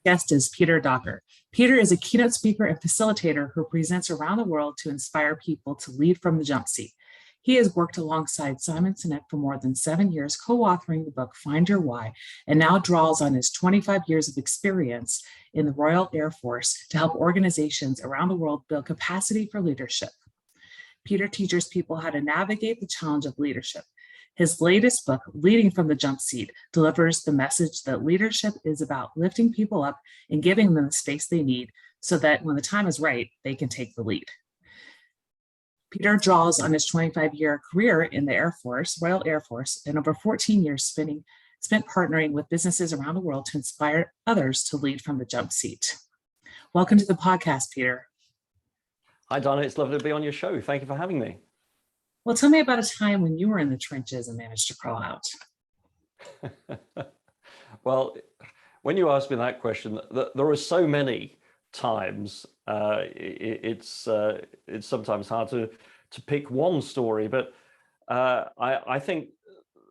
Guest is Peter Docker. Peter is a keynote speaker and facilitator who presents around the world to inspire people to lead from the jump seat. He has worked alongside Simon Sinek for more than 7 years, co-authoring the book Find Your Why, and now draws on his 25 years of experience in the Royal Air Force to help organizations around the world build capacity for leadership. Peter teaches people how to navigate the challenge of leadership. His latest book, Leading from the Jump Seat, delivers the message that leadership is about lifting people up and giving them the space they need so that when the time is right, they can take the lead. Peter draws on his 25-year career in the Air Force, Royal Air Force, and over 14 years spent partnering with businesses around the world to inspire others to lead from the jump seat. Welcome to the podcast, Peter. Hi, Donna. It's lovely to be on your show. Thank you for having me. Well, tell me about a time when you were in the trenches and managed to crawl out. Well, when you ask me that question, there are so many times. It's sometimes hard to pick one story, but I think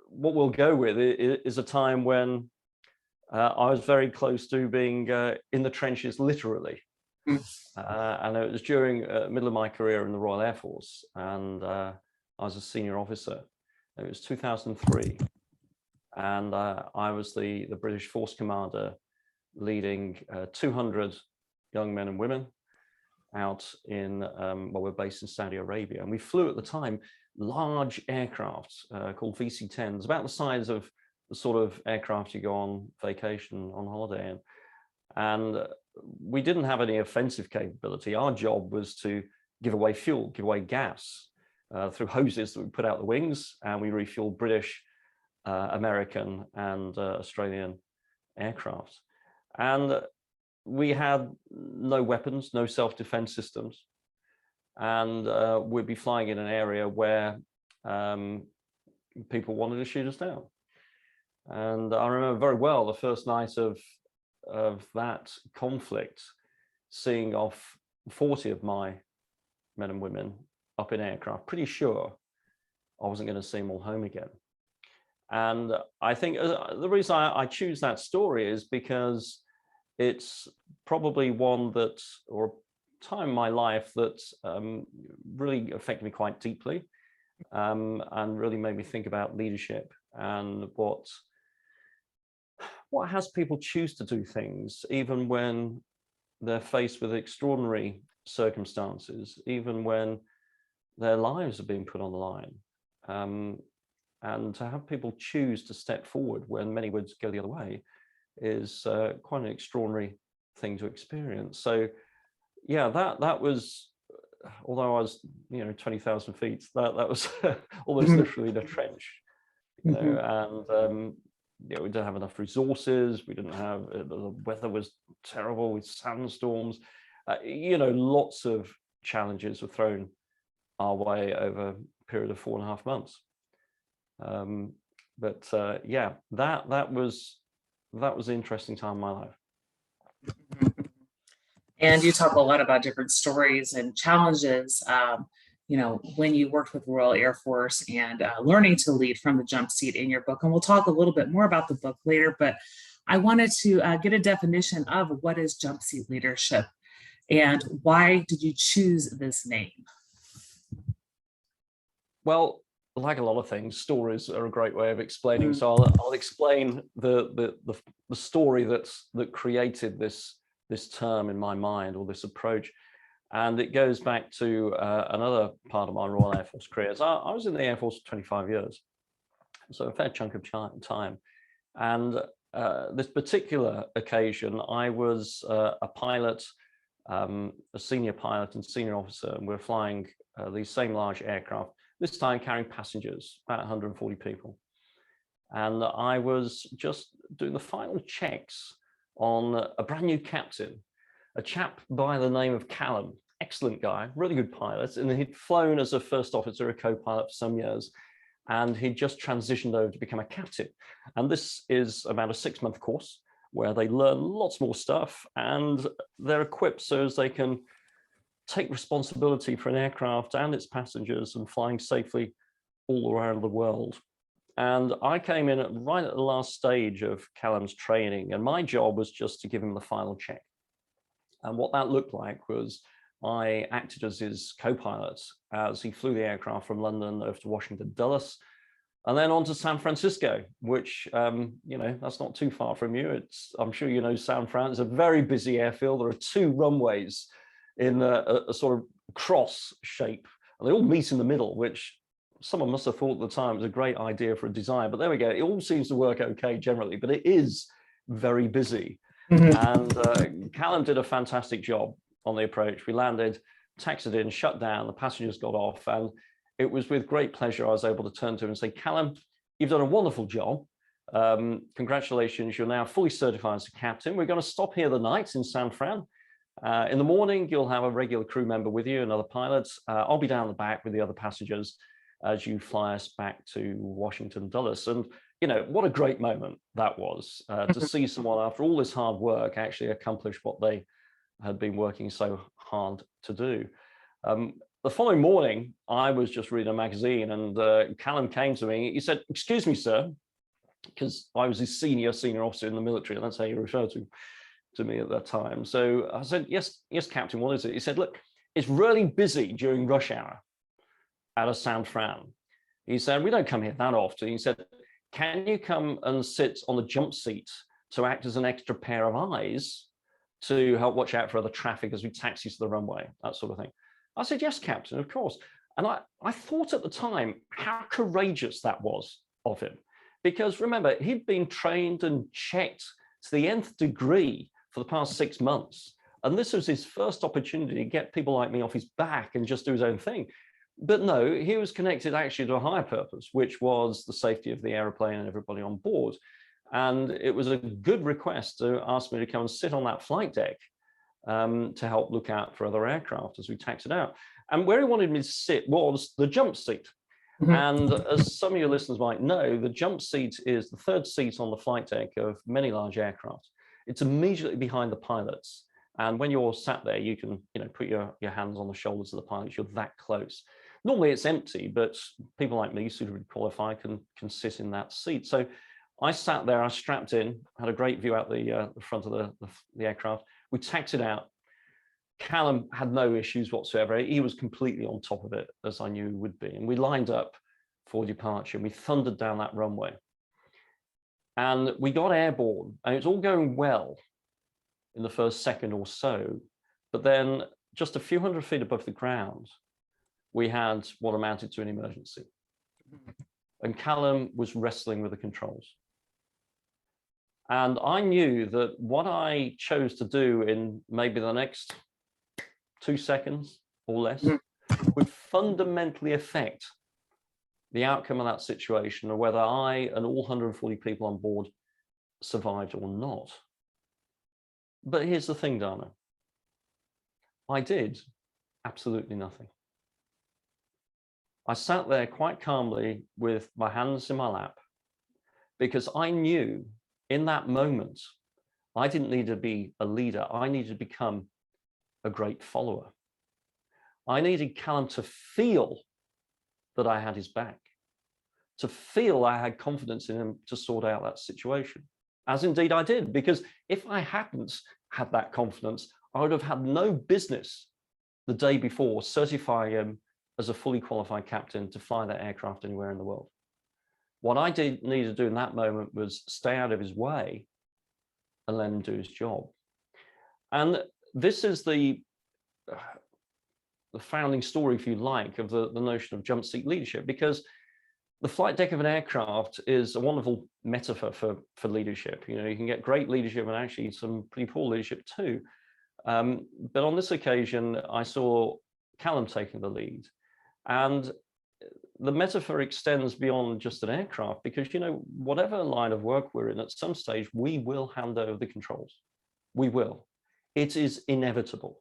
what we'll go with is a time when I was very close to being in the trenches, literally. And it was during the middle of my career in the Royal Air Force, and I was a senior officer. It was 2003, and I was the British Force Commander leading 200 young men and women out in, well, we're based in Saudi Arabia, and we flew at the time large aircraft called VC-10s, about the size of the sort of aircraft you go on vacation, on holiday in. And we didn't have any offensive capability. Our job was to give away fuel, give away gas through hoses that we put out the wings, and we refueled British, American, and Australian aircraft. And we had no weapons, no self-defense systems, and we'd be flying in an area where people wanted to shoot us down. And I remember very well the first night of that conflict, seeing off 40 of my men and women up in aircraft, pretty sure I wasn't going to see them all home again. And I think the reason I choose that story is because it's probably one that, or a time in my life that really affected me quite deeply, and really made me think about leadership and what has people choose to do things, even when they're faced with extraordinary circumstances, even when their lives are being put on the line. And to have people choose to step forward when many would go the other way is quite an extraordinary thing to experience. So yeah, that was, although I was 20,000 feet, that was almost literally in a trench, you know, and we didn't have enough resources. We didn't have, the weather was terrible with sandstorms, lots of challenges were thrown our way over a period of 4.5 months. Yeah, that was an interesting time in my life. And you talk a lot about different stories and challenges, when you worked with the Royal Air Force and learning to lead from the jump seat in your book. And we'll talk a little bit more about the book later, but I wanted to get a definition of what is jump seat leadership and why did you choose this name? Well, like a lot of things, stories are a great way of explaining. So I'll explain the story that created this term in my mind, or this approach. And it goes back to another part of my Royal Air Force career. So I was in the Air Force for 25 years, so a fair chunk of time. And this particular occasion, I was a pilot, a senior pilot and senior officer, and we're flying these same large aircraft, this time carrying passengers, about 140 people. And I was just doing the final checks on a brand new captain, a chap by the name of Callum, excellent guy, really good pilot. And he'd flown as a first officer, a co-pilot for some years, and he'd just transitioned over to become a captain. And this is about a 6-month course where they learn lots more stuff, and they're equipped so as they can take responsibility for an aircraft and its passengers and flying safely all around the world. And I came in right at the last stage of Callum's training, and my job was just to give him the final check. And what that looked like was I acted as his co-pilot as he flew the aircraft from London over to Washington Dulles, and then on to San Francisco, which, that's not too far from you. I'm sure you know San Fran is a very busy airfield. There are 2 runways in a sort of cross shape, and they all meet in the middle, which someone must have thought at the time it was a great idea for a design. But there we go. It all seems to work okay generally, but it is very busy. And Callum did a fantastic job on the approach. We landed, taxied in, shut down, the passengers got off, and it was with great pleasure I was able to turn to him and say, Callum, you've done a wonderful job. Congratulations, you're now fully certified as a captain. We're going to stop here the night in San Fran. In the morning, you'll have a regular crew member with you, another pilot. I'll be down the back with the other passengers as you fly us back to Washington Dulles. And, what a great moment that was to see someone after all this hard work actually accomplish what they had been working so hard to do. The following morning, I was just reading a magazine, and Callum came to me. He said, "Excuse me, sir," because I was his senior officer in the military, and that's how you refer to me at that time. So I said, yes, Captain, what is it? He said, "Look, it's really busy during rush hour out of San Fran." He said, "We don't come here that often." He said, "Can you come and sit on the jump seat to act as an extra pair of eyes to help watch out for other traffic as we taxi to the runway," that sort of thing. I said, "Yes, Captain, of course." And I thought at the time how courageous that was of him. Because remember, he'd been trained and checked to the nth degree for the past 6 months. And this was his first opportunity to get people like me off his back and just do his own thing. But no, he was connected actually to a higher purpose, which was the safety of the aeroplane and everybody on board. And it was a good request to ask me to come and sit on that flight deck to help look out for other aircraft as we taxied out. And where he wanted me to sit was the jump seat. And as some of your listeners might know, the jump seat is the 3rd seat on the flight deck of many large aircraft. It's immediately behind the pilots. And when you're sat there, you can put your hands on the shoulders of the pilots. You're that close. Normally it's empty, but people like me, suitably qualified, can sit in that seat. So I sat there, I strapped in, had a great view out the front of the aircraft. We taxied out. Callum had no issues whatsoever. He was completely on top of it, as I knew he would be. And we lined up for departure, and we thundered down that runway. And we got airborne, and it was all going well in the first second or so. But then just a few hundred feet above the ground, we had what amounted to an emergency. And Callum was wrestling with the controls. And I knew that what I chose to do in maybe the next 2 seconds or less would fundamentally affect the outcome of that situation, or whether I and all 140 people on board survived or not. But here's the thing, Dana. I did absolutely nothing. I sat there quite calmly with my hands in my lap, because I knew in that moment, I didn't need to be a leader. I needed to become a great follower. I needed Callum to feel that I had his back, to feel I had confidence in him to sort out that situation, as indeed I did, because if I hadn't had that confidence, I would have had no business the day before certifying him as a fully qualified captain to fly that aircraft anywhere in the world. What I need to do in that moment was stay out of his way and let him do his job. And this is the founding story, if you like, of the notion of jump seat leadership, because the flight deck of an aircraft is a wonderful metaphor for leadership. You can get great leadership and actually some pretty poor leadership too. But on this occasion, I saw Callum taking the lead. And the metaphor extends beyond just an aircraft, because, whatever line of work we're in, at some stage, we will hand over the controls. We will. It is inevitable.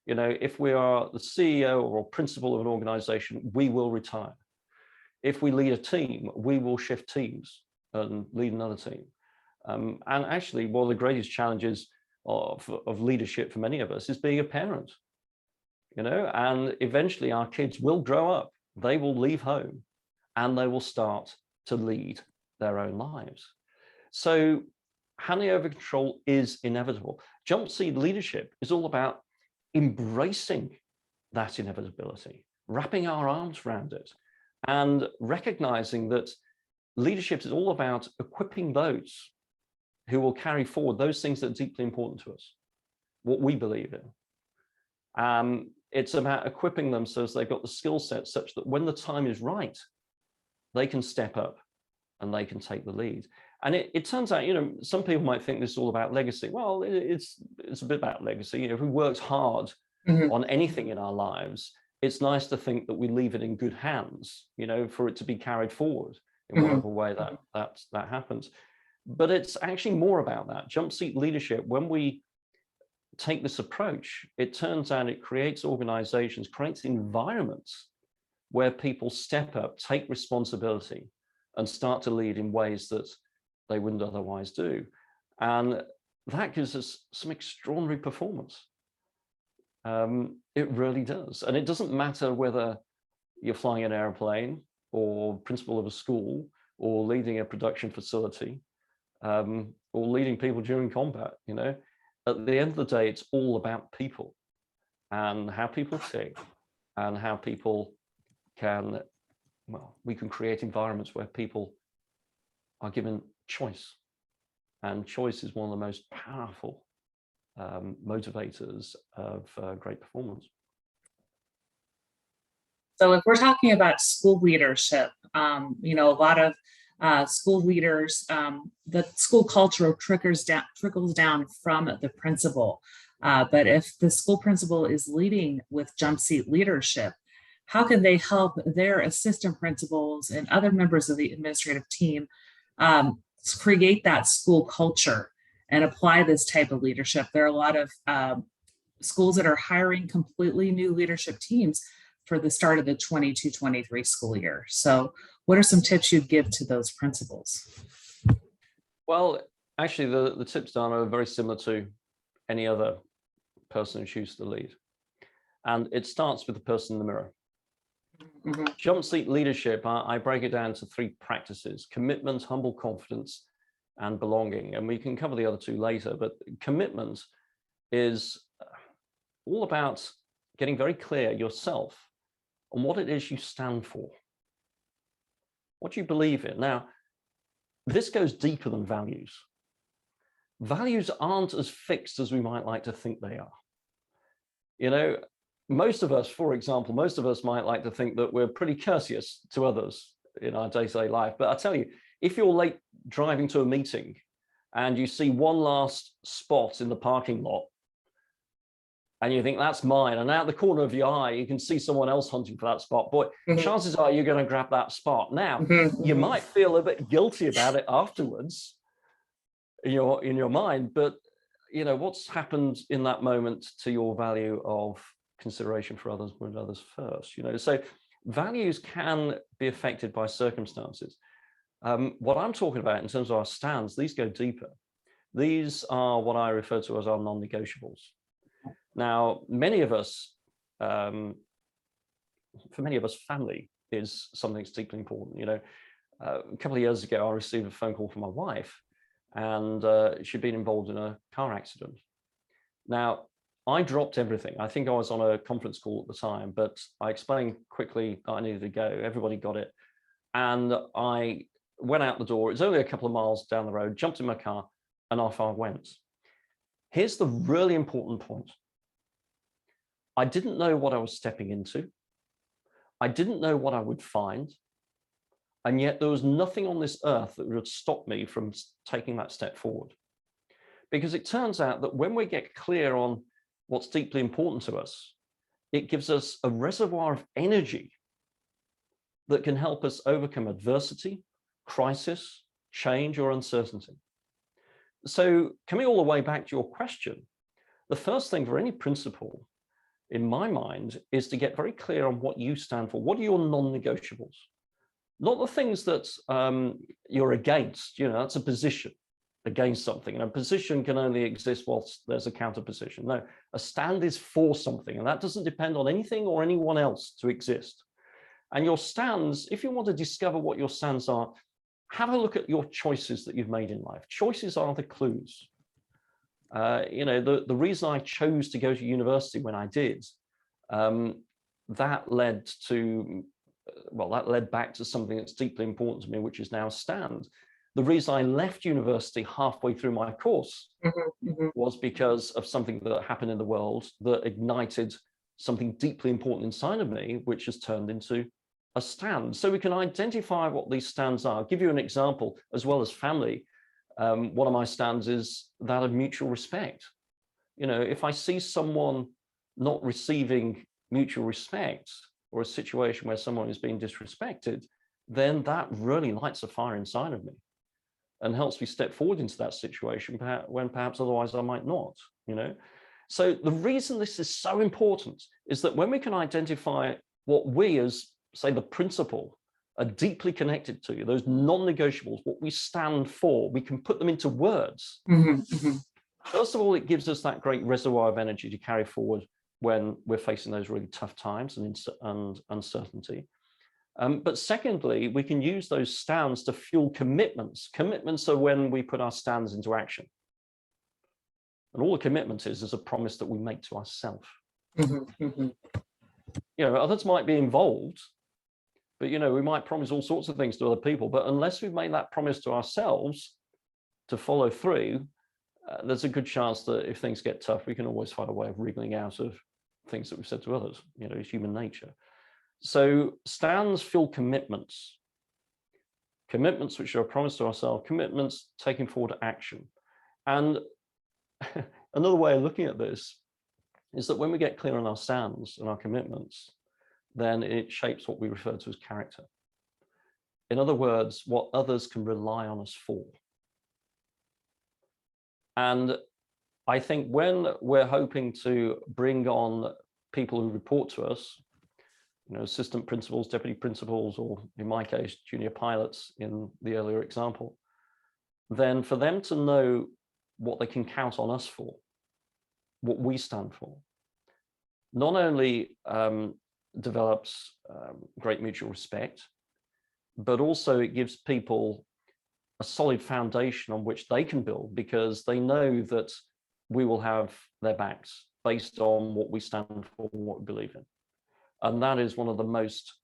If we are the CEO or principal of an organization, we will retire. If we lead a team, we will shift teams and lead another team. And actually, one of the greatest challenges of leadership for many of us is being a parent. And eventually our kids will grow up, they will leave home, and they will start to lead their own lives. So handing over control is inevitable. Jumpseat leadership is all about embracing that inevitability, wrapping our arms around it, and recognizing that leadership is all about equipping those who will carry forward those things that are deeply important to us, what we believe in. It's about equipping them so as they've got the skill set such that when the time is right, they can step up and they can take the lead. And it turns out, some people might think this is all about legacy. Well, it's a bit about legacy. If we worked hard on anything in our lives, it's nice to think that we leave it in good hands, for it to be carried forward in whatever way that happens. But it's actually more about that. Jumpseat leadership, when we take this approach, it turns out it creates organizations, creates environments where people step up, take responsibility, and start to lead in ways that they wouldn't otherwise do. And that gives us some extraordinary performance. It really does. And it doesn't matter whether you're flying an airplane or principal of a school or leading a production facility or leading people during combat, At the end of the day, it's all about people and how people think and how people can, we can create environments where people are given choice. And choice is one of the most powerful motivators of great performance. So if we're talking about school leadership, a lot of school leaders, the school culture trickles down from the principal. But if the school principal is leading with Jumpseat leadership, how can they help their assistant principals and other members of the administrative team create that school culture and apply this type of leadership? There are a lot of schools that are hiring completely new leadership teams for the start of the 22-23 school year. So what are some tips you'd give to those principals? Well, actually, the tips, Dana, are very similar to any other person who chooses to lead. And it starts with the person in the mirror. Jumpseat leadership, I break it down to 3 practices: commitment, humble confidence, and belonging. And we can cover the other 2 later, but commitment is all about getting very clear yourself on what it is you stand for, what you believe in. Now, this goes deeper than values. Values aren't as fixed as we might like to think they are. Most of us, for example, might like to think that we're pretty courteous to others in our day-to-day life. But I tell you, if you're late driving to a meeting and you see one last spot in the parking lot and you think that's mine, and out the corner of your eye, you can see someone else hunting for that spot, boy, chances are you're going to grab that spot. Now, you might feel a bit guilty about it afterwards in your mind, but what's happened in that moment to your value of consideration for others, put others first? So values can be affected by circumstances. What I'm talking about in terms of our stands, these go deeper. These are what I refer to as our non-negotiables. Now, many of us, for many of us, family is something that's deeply important. A couple of years ago, I received a phone call from my wife, and she'd been involved in a car accident. Now, I dropped everything. I think I was on a conference call at the time, but I explained quickly that I needed to go. Everybody got it. And I went out the door. It was only a couple of miles down the road, jumped in my car, and off I went. Here's the really important point. I didn't know what I was stepping into. I didn't know what I would find. And yet there was nothing on this earth that would stop me from taking that step forward. Because it turns out that when we get clear on what's deeply important to us, it gives us a reservoir of energy that can help us overcome adversity, crisis, change, or uncertainty. So coming all the way back to your question, the first thing for any principal, in my mind, is to get very clear on what you stand for. What are your non-negotiables? Not the things that you're against. That's a position against something. And a position can only exist whilst there's a counter position. No, a stand is for something, and that doesn't depend on anything or anyone else to exist. And your stands, if you want to discover what your stands are, have a look at your choices that you've made in life. Choices are the clues. The reason I chose to go to university when I did, that led back to something that's deeply important to me, which is now STAND. The reason I left university halfway through my course was because of something that happened in the world that ignited something deeply important inside of me, which has turned into a STAND. So we can identify what these stands are. I'll give you an example as well as family. One of my stands is that of mutual respect. If I see someone not receiving mutual respect, or a situation where someone is being disrespected, then that really lights a fire inside of me and helps me step forward into that situation when perhaps otherwise I might not. So the reason this is so important is that when we can identify what we, as say the principle, are deeply connected to, those non-negotiables, what we stand for, we can put them into words. First of all, it gives us that great reservoir of energy to carry forward when we're facing those really tough times and uncertainty. But secondly, we can use those stands to fuel commitments. Commitments are when we put our stands into action. And all a commitment is a promise that we make to ourselves. Others might be involved, but we might promise all sorts of things to other people. But unless we've made that promise to ourselves to follow through, there's a good chance that if things get tough, we can always find a way of wriggling out of things that we've said to others. It's human nature. So stands fuel commitments. Commitments which are a promise to ourselves, commitments taking forward action. And another way of looking at this is that when we get clear on our stands and our commitments, then it shapes what we refer to as character. In other words, what others can rely on us for. And I think when we're hoping to bring on people who report to us, assistant principals, deputy principals, or in my case, junior pilots in the earlier example, then for them to know what they can count on us for, what we stand for, not only develops great mutual respect, but also it gives people a solid foundation on which they can build, because they know that we will have their backs based on what we stand for, what we believe in. And that is one of the most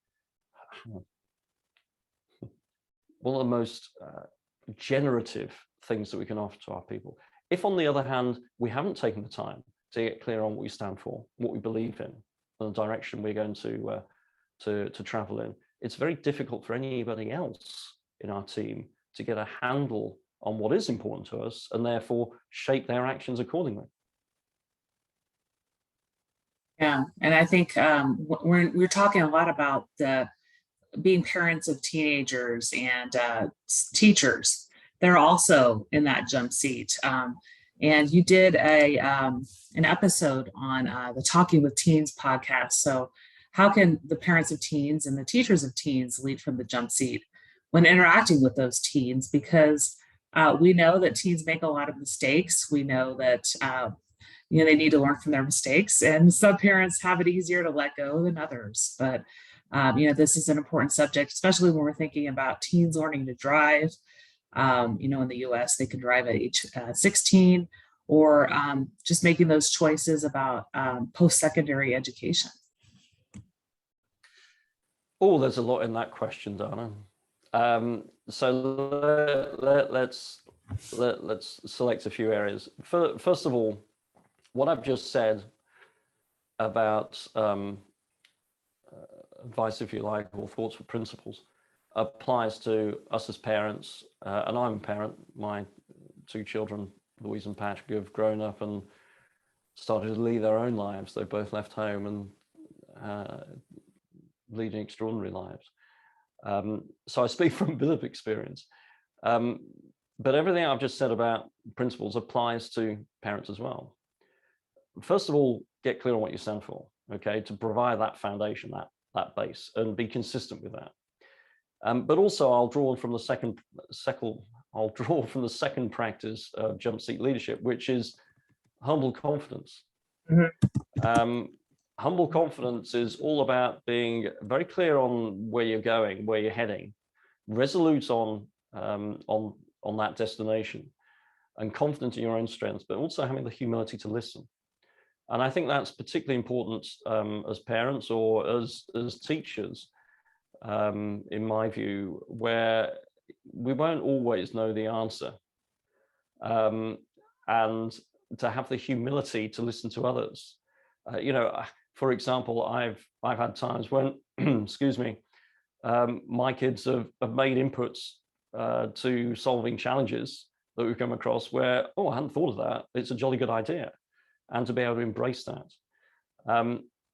generative things that we can offer to our people. If, on the other hand, we haven't taken the time to get clear on what we stand for, what we believe in, and the direction we're going to travel in, it's very difficult for anybody else in our team to get a handle on what is important to us and therefore shape their actions accordingly. Yeah, and I think we're talking a lot about being parents of teenagers and teachers. They're also in that jump seat. And you did an episode on the Talking with Teens podcast. So how can the parents of teens and the teachers of teens lead from the jump seat when interacting with those teens? Because we know that teens make a lot of mistakes. We know that they need to learn from their mistakes, and some parents have it easier to let go than others. But this is an important subject, especially when we're thinking about teens learning to drive. In the US, they can drive at age 16, or just making those choices about post-secondary education. Oh, there's a lot in that question, Dana. So let's select a few areas. First of all, what I've just said about advice, if you like, or thoughts for principles, applies to us as parents. And I'm a parent. My two children, Louise and Patrick, have grown up and started to lead their own lives. They both left home and leading extraordinary lives. So I speak from a bit of experience. But everything I've just said about principles applies to parents as well. First of all, get clear on what you stand for, okay, to provide that foundation, that base, and be consistent with that. But also, I'll draw from the second practice of jump seat leadership, which is humble confidence. Humble confidence is all about being very clear on where you're going, where you're heading, resolute on on that destination, and confident in your own strengths, but also having the humility to listen. And I think that's particularly important as parents or as teachers, in my view, where we won't always know the answer. And to have the humility to listen to others. For example, I've had times when, excuse me, my kids have made inputs to solving challenges that we've come across where, oh, I hadn't thought of that. It's a jolly good idea. And to be able to embrace that.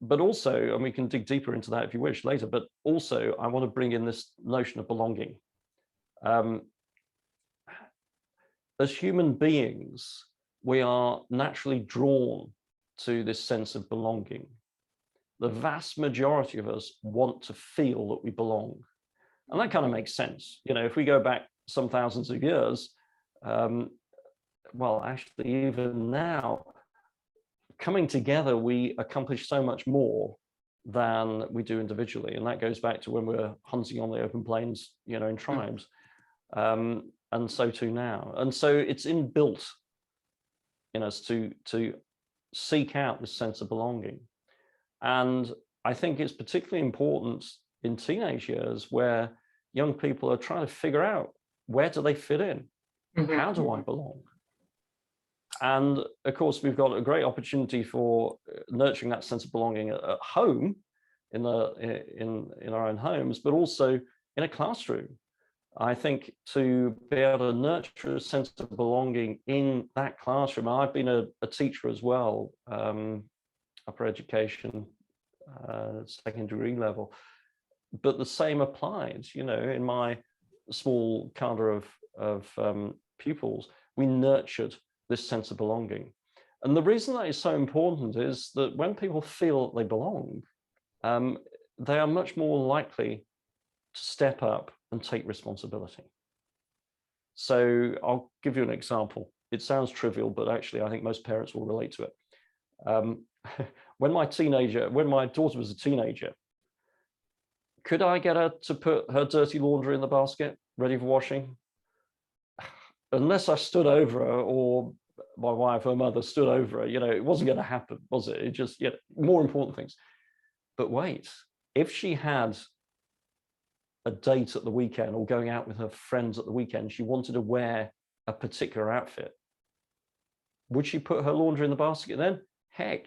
But also, and we can dig deeper into that if you wish later, but also I want to bring in this notion of belonging. As human beings, we are naturally drawn to this sense of belonging. The vast majority of us want to feel that we belong. And that kind of makes sense. If we go back some thousands of years, well, actually, even now, coming together, we accomplish so much more than we do individually. And that goes back to when we're hunting on the open plains, in tribes. And so too now. And so it's inbuilt in us to seek out this sense of belonging. And I think it's particularly important in teenage years where young people are trying to figure out, where do they fit in? How do I belong? And of course, we've got a great opportunity for nurturing that sense of belonging at home, in our own homes, but also in a classroom. I think to be able to nurture a sense of belonging in that classroom. I've been a teacher as well, upper education, secondary level, but the same applies. In my small cadre of pupils, we nurtured this sense of belonging. And the reason that is so important is that when people feel they belong, they are much more likely to step up and take responsibility. So I'll give you an example. It sounds trivial, but actually I think most parents will relate to it. When my daughter was a teenager, could I get her to put her dirty laundry in the basket, ready for washing? Unless I stood over her, or my wife, her mother, stood over her, it wasn't going to happen, was it? It just, more important things. But wait, if she had a date at the weekend or going out with her friends at the weekend, she wanted to wear a particular outfit, would she put her laundry in the basket then? Heck,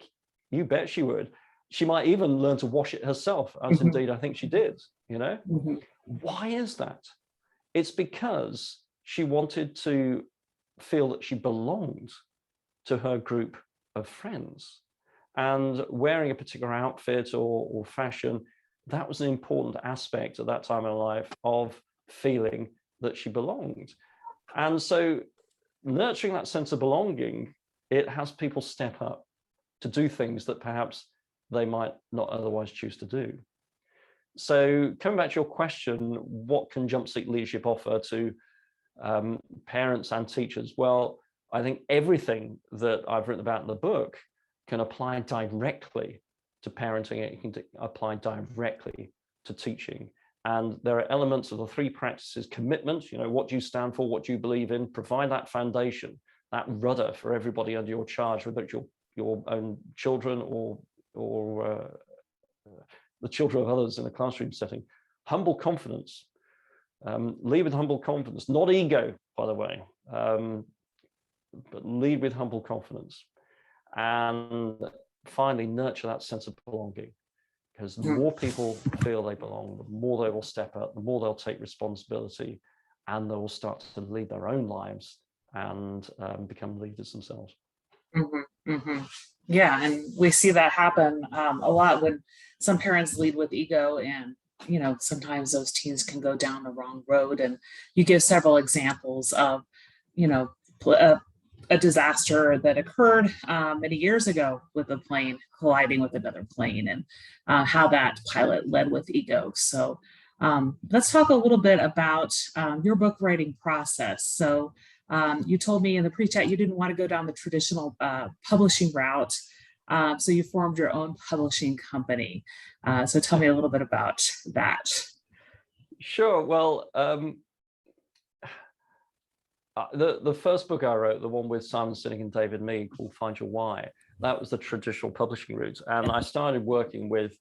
you bet she would. She might even learn to wash it herself, as indeed I think she did. Why is that? It's because she wanted to feel that she belonged to her group of friends, and wearing a particular outfit or fashion, that was an important aspect at that time in her life of feeling that she belonged. And so nurturing that sense of belonging, it has people step up to do things that perhaps they might not otherwise choose to do. So coming back to your question, what can Jumpseat leadership offer to parents and teachers? Well, I think everything that I've written about in the book can apply directly to parenting. It can apply directly to teaching. And there are elements of the three practices: commitment, what do you stand for, what do you believe in, provide that foundation, that rudder for everybody under your charge, whether it's your own children or the children of others in a classroom setting. Humble confidence, lead with humble confidence, not ego, by the way, but lead with humble confidence. And finally, nurture that sense of belonging, because the more people feel they belong, the more they will step up, the more they'll take responsibility, and they will start to lead their own lives and become leaders themselves. Yeah, and we see that happen a lot when some parents lead with ego, and sometimes those teens can go down the wrong road. And you give several examples of a disaster that occurred many years ago with a plane colliding with another plane, and how that pilot led with ego. So let's talk a little bit about your book writing process. So you told me in the pre-chat you didn't want to go down the traditional publishing route. So you formed your own publishing company. So tell me a little bit about that. Sure. Well, The first book I wrote, the one with Simon Sinek and David Mee, called Find Your Why, that was the traditional publishing route. And I started working with,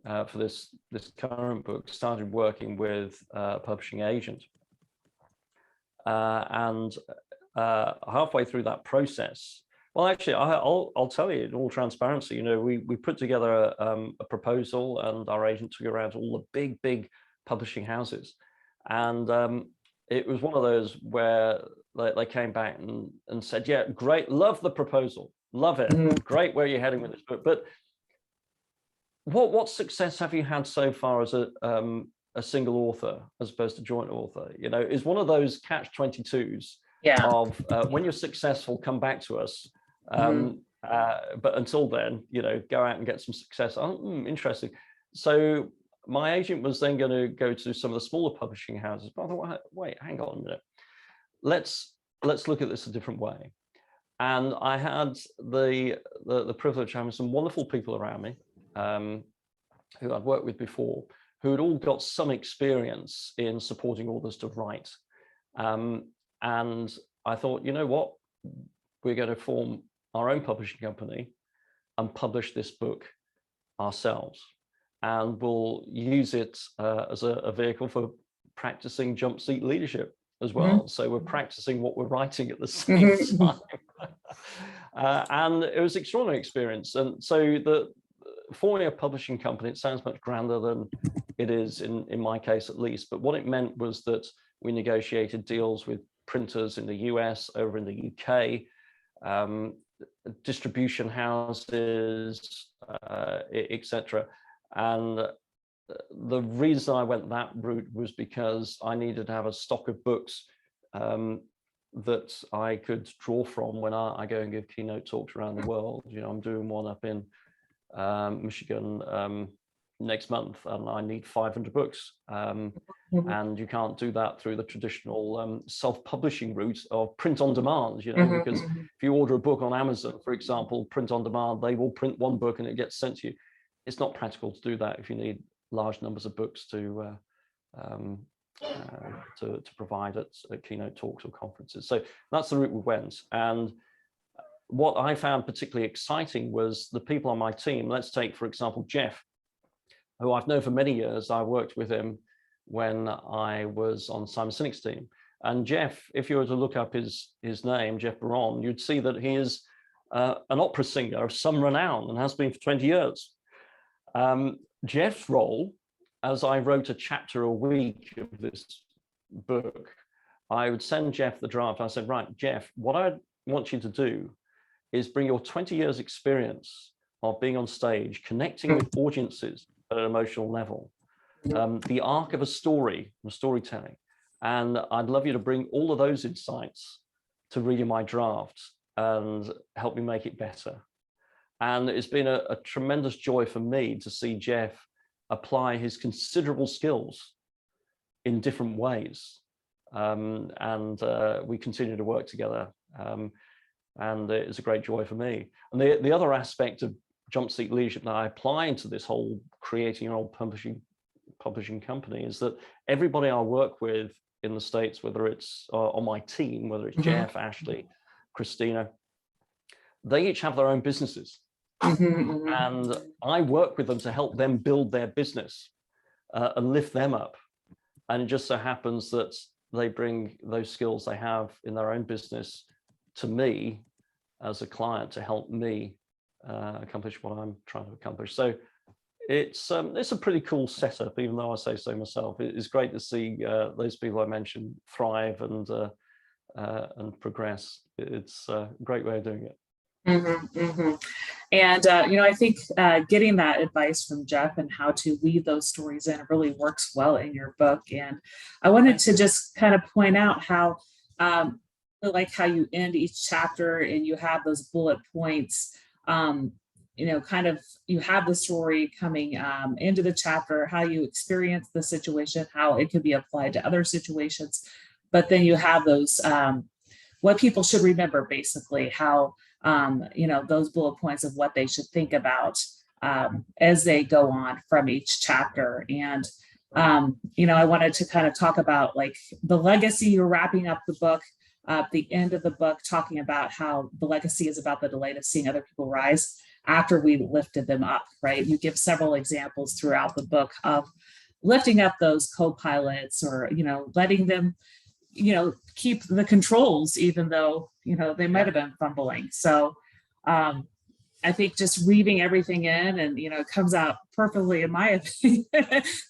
for this current book, started working with a publishing agent. And halfway through that process, well, actually, I'll tell you in all transparency, we put together a proposal, and our agent took it around to all the big publishing houses. And it was one of those where they came back and said, yeah, great, love the proposal, love it, great where you're heading with this book. But what success have you had so far as a single author as opposed to joint author? Is one of those catch-22s of when you're successful, come back to us. But until then, go out and get some success. Interesting. So my agent was then going to go to some of the smaller publishing houses. But I thought, wait, hang on a minute. Let's look at this a different way. And I had the privilege of having some wonderful people around me who I'd worked with before, who had all got some experience in supporting authors to write. And I thought, you know what, we're going to form our own publishing company and publish this book ourselves. And we'll use it as a vehicle for practicing Jumpseat leadership as well. So we're practicing what we're writing at the same time. And it was an extraordinary experience. And so forming a publishing company, it sounds much grander than it is in my case, at least. But what it meant was that we negotiated deals with printers in the US, over in the UK, distribution houses, etc. And the reason I went that route was because I needed to have a stock of books that I could draw from when I go and give keynote talks around the world. I'm doing one up in Michigan next month, and I need 500 books. And you can't do that through the traditional self-publishing route of print on demand, because if you order a book on Amazon, for example, print on demand, they will print one book and it gets sent to you. It's not practical to do that if you need large numbers of books to provide at keynote talks or conferences. So that's the route we went. And what I found particularly exciting was the people on my team. Let's take, for example, Jeff, who I've known for many years. I worked with him when I was on Simon Sinek's team. And Jeff, if you were to look up his name, Jeff Baron, you'd see that he is an opera singer of some renown and has been for 20 years. Jeff's role, as I wrote a chapter a week of this book, I would send Jeff the draft. I said, right, Jeff, what I want you to do is bring your 20 years experience of being on stage, connecting with audiences at an emotional level, the arc of a story, storytelling. And I'd love you to bring all of those insights to reading my draft and help me make it better. And it's been a tremendous joy for me to see Jeff apply his considerable skills in different ways. And we continue to work together. And it's a great joy for me. And the other aspect of Jumpseat leadership that I apply into this whole creating your own publishing company is that everybody I work with in the States, whether it's on my team, whether it's Jeff, Ashley, Christina, they each have their own businesses. And I work with them to help them build their business and lift them up. And it just so happens that they bring those skills they have in their own business to me as a client to help me accomplish what I'm trying to accomplish. So it's a pretty cool setup, even though I say so myself. It's great to see those people I mentioned thrive and progress. It's a great way of doing it. And I think getting that advice from Jeff and how to weave those stories in really works well in your book. And I wanted to just kind of point out how like how you end each chapter and you have those bullet points, kind of you have the story coming into the chapter, how you experience the situation, how it could be applied to other situations. But then you have those, what people should remember, basically, how, those bullet points of what they should think about as they go on from each chapter. And, I wanted to kind of talk about like the legacy. You're wrapping up the book. at the end of the book talking about how the legacy is about the delight of seeing other people rise after we lifted them up, right? You give several examples throughout the book of lifting up those co-pilots, or, letting them, keep the controls, even though, they might have been fumbling. So I think just weaving everything in, and, it comes out perfectly, in my opinion,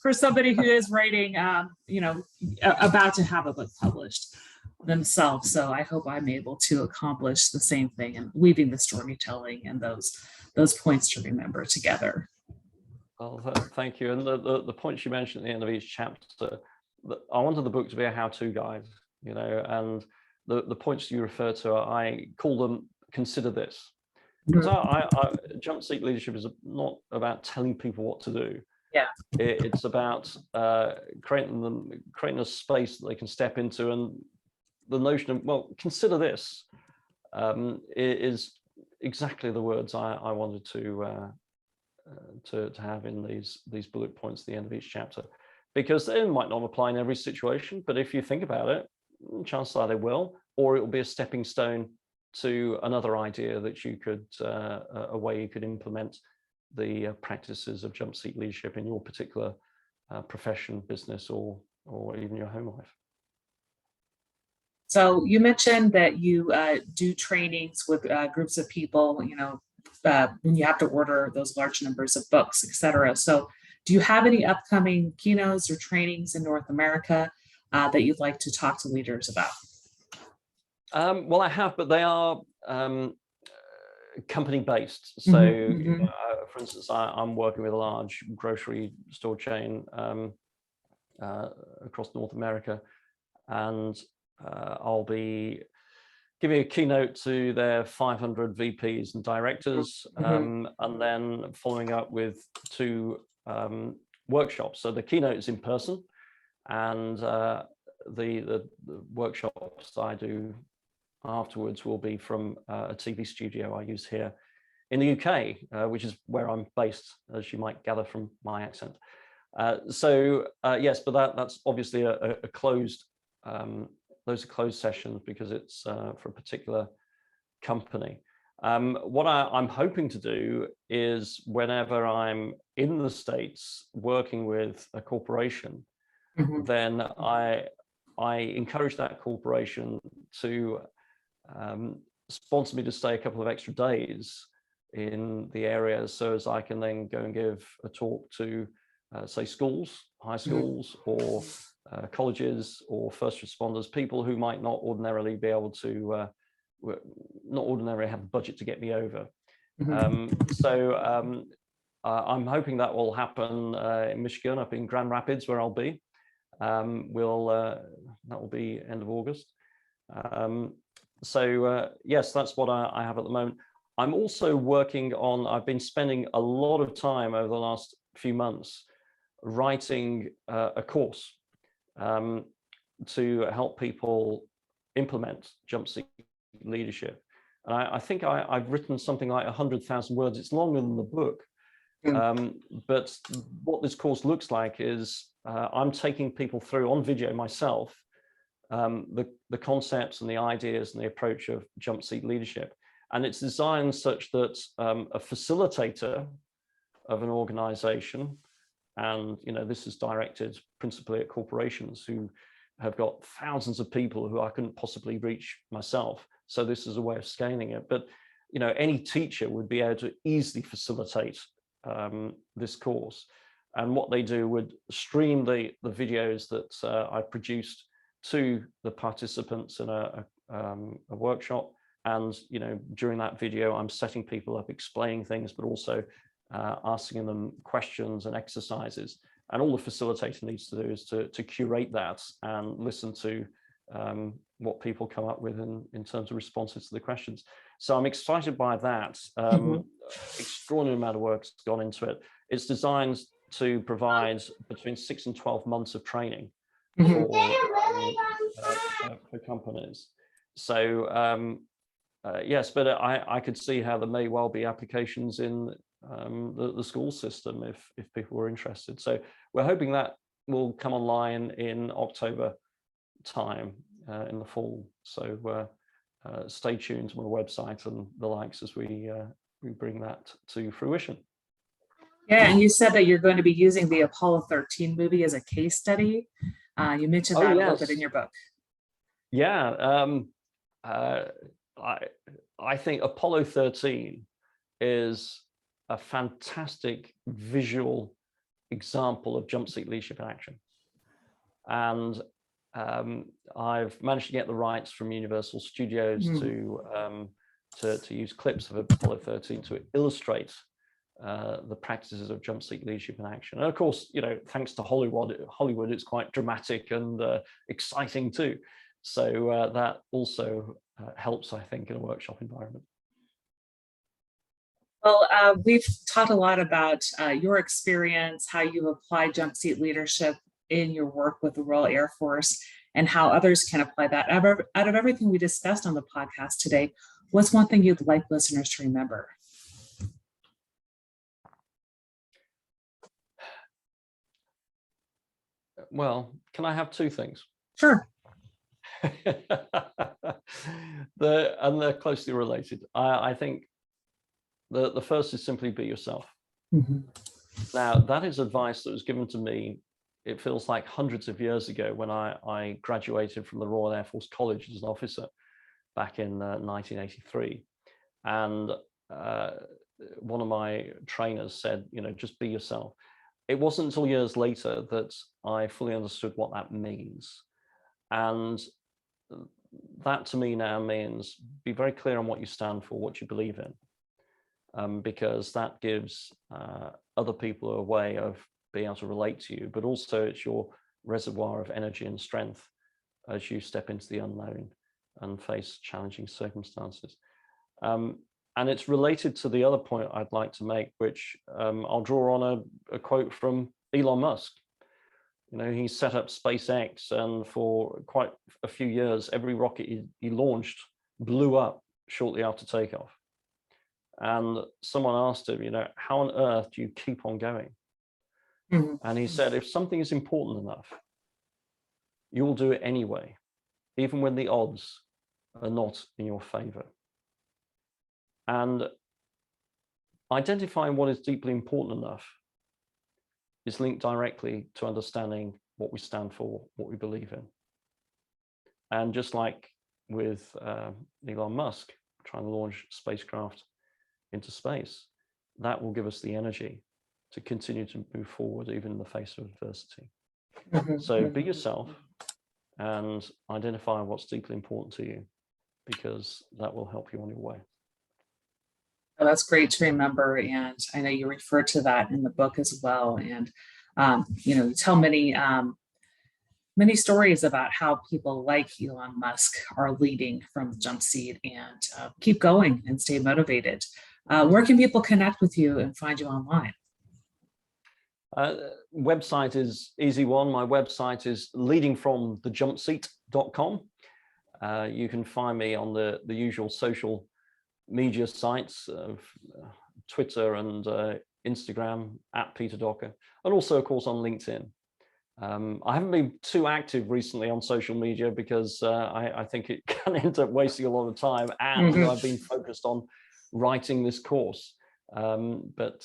for somebody who is writing, about to have a book published themselves. So I hope I'm able to accomplish the same thing, and weaving the storytelling and those points to remember together. Well, thank you. And the points you mentioned at the end of each chapter, I wanted the book to be a how-to guide, and the points you refer to, I call them "consider this." Because Jumpseat leadership is not about telling people what to do. Yeah, it's about creating a space that they can step into, and the notion of, well, consider this, is exactly the words I wanted to have in these bullet points at the end of each chapter, because they might not apply in every situation, but if you think about it, chances are they will, or it will be a stepping stone to another idea that you could, a way you could implement the practices of Jumpseat leadership in your particular profession, business, or even your home life. So you mentioned that you do trainings with groups of people, when you have to order those large numbers of books, et cetera. So do you have any upcoming keynotes or trainings in North America that you'd like to talk to leaders about? Well, I have, but they are company-based. So, for instance, I'm working with a large grocery store chain across North America, and I'll be giving a keynote to their 500 VPs and directors, and then following up with 2 workshops. So the keynote is in person, and the workshops I do afterwards will be from a TV studio I use here in the UK, which is where I'm based, as you might gather from my accent. Yes, but that's obviously a closed, those are closed sessions because it's for a particular company. What I'm hoping to do is, whenever I'm in the States working with a corporation, then I encourage that corporation to sponsor me to stay a couple of extra days in the area, so as I can then go and give a talk to say schools, high schools, or colleges, or first responders, people who might not ordinarily be able to not ordinarily have the budget to get me over. I'm hoping that will happen in Michigan, up in Grand Rapids, where I'll be. That will be end of August. Yes, that's what I have at the moment. I'm also working on, I've been spending a lot of time over the last few months writing a course to help people implement Jumpseat leadership. And I think I've written something like 100,000 words. It's longer than the book. But what this course looks like is I'm taking people through on video myself, the concepts and the ideas and the approach of Jumpseat leadership. And it's designed such that a facilitator of an organization, and this is directed principally at corporations who have got thousands of people who I couldn't possibly reach myself. So this is a way of scaling it. But any teacher would be able to easily facilitate this course. And what they do would stream the videos that I produced to the participants in a workshop. And during that video, I'm setting people up, explaining things, but also asking them questions and exercises. And all the facilitator needs to do is to curate that and listen to what people come up with in terms of responses to the questions. So I'm excited by that. Extraordinary amount of work's gone into it. It's designed to provide between 6 and 12 months of training for companies. So yes, but I could see how there may well be applications in the school system if people were interested. So we're hoping that will come online in October time. in the fall. So stay tuned to my website and the likes as we bring that to fruition. Yeah, and you said that you're going to be using the Apollo 13 movie as a case study. You mentioned that a little bit in your book. Yeah, I think Apollo 13 is a fantastic visual example of Jumpseat leadership in action. And I've managed to get the rights from Universal Studios to use clips of Apollo 13 to illustrate the practices of Jumpseat leadership in action. And of course, thanks to Hollywood, it's quite dramatic and exciting too. So that also helps, I think, in a workshop environment. Well, we've talked a lot about your experience, how you've applied Jumpseat leadership in your work with the Royal Air Force, and how others can apply that. Out of everything we discussed on the podcast today, what's one thing you'd like listeners to remember? Well, can I have two things? Sure. They're closely related. I think the first is simply be yourself. Mm-hmm. Now, that is advice that was given to me, it feels like hundreds of years ago, when I graduated from the Royal Air Force College as an officer back in 1983. And one of my trainers said, just be yourself. It wasn't until years later that I fully understood what that means. And that to me now means be very clear on what you stand for, what you believe in, because that gives other people a way of being able to relate to you, but also it's your reservoir of energy and strength as you step into the unknown and face challenging circumstances. And it's related to the other point I'd like to make, which I'll draw on a quote from Elon Musk. He set up SpaceX, and for quite a few years, every rocket he launched blew up shortly after takeoff. And someone asked him, how on earth do you keep on going? Mm-hmm. And he said, if something is important enough, you'll do it anyway, even when the odds are not in your favor. And identifying what is deeply important enough is linked directly to understanding what we stand for, what we believe in. And just like with Elon Musk trying to launch spacecraft into space, that will give us the energy to continue to move forward even in the face of adversity. Mm-hmm. So be yourself and identify what's deeply important to you, because that will help you on your way. Oh, that's great to remember, and I know you refer to that in the book as well. And you tell many stories about how people like Elon Musk are leading from the Jumpseat and keep going and stay motivated. Where can people connect with you and find you online? Website is easy one. My website is leadingfromthejumpseat.com. You can find me on the usual social media sites of Twitter and Instagram @PeterDocker, and also of course on LinkedIn. I haven't been too active recently on social media because I think it can end up wasting a lot of time, and mm-hmm. I've been focused on writing this course. But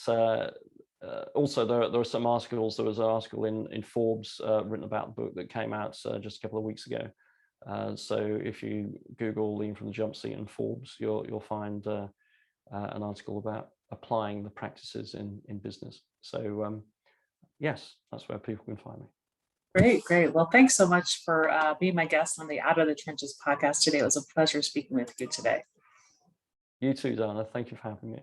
also there are some articles. There was an article in Forbes written about the book that came out just a couple of weeks ago. So if you Google Lean from the Jumpseat and Forbes, you'll find an article about applying the practices in business. So yes, that's where people can find me. Great. Well, thanks so much for being my guest on the Out of the Trenches podcast today. It was a pleasure speaking with you today. You too, Dana. Thank you for having me.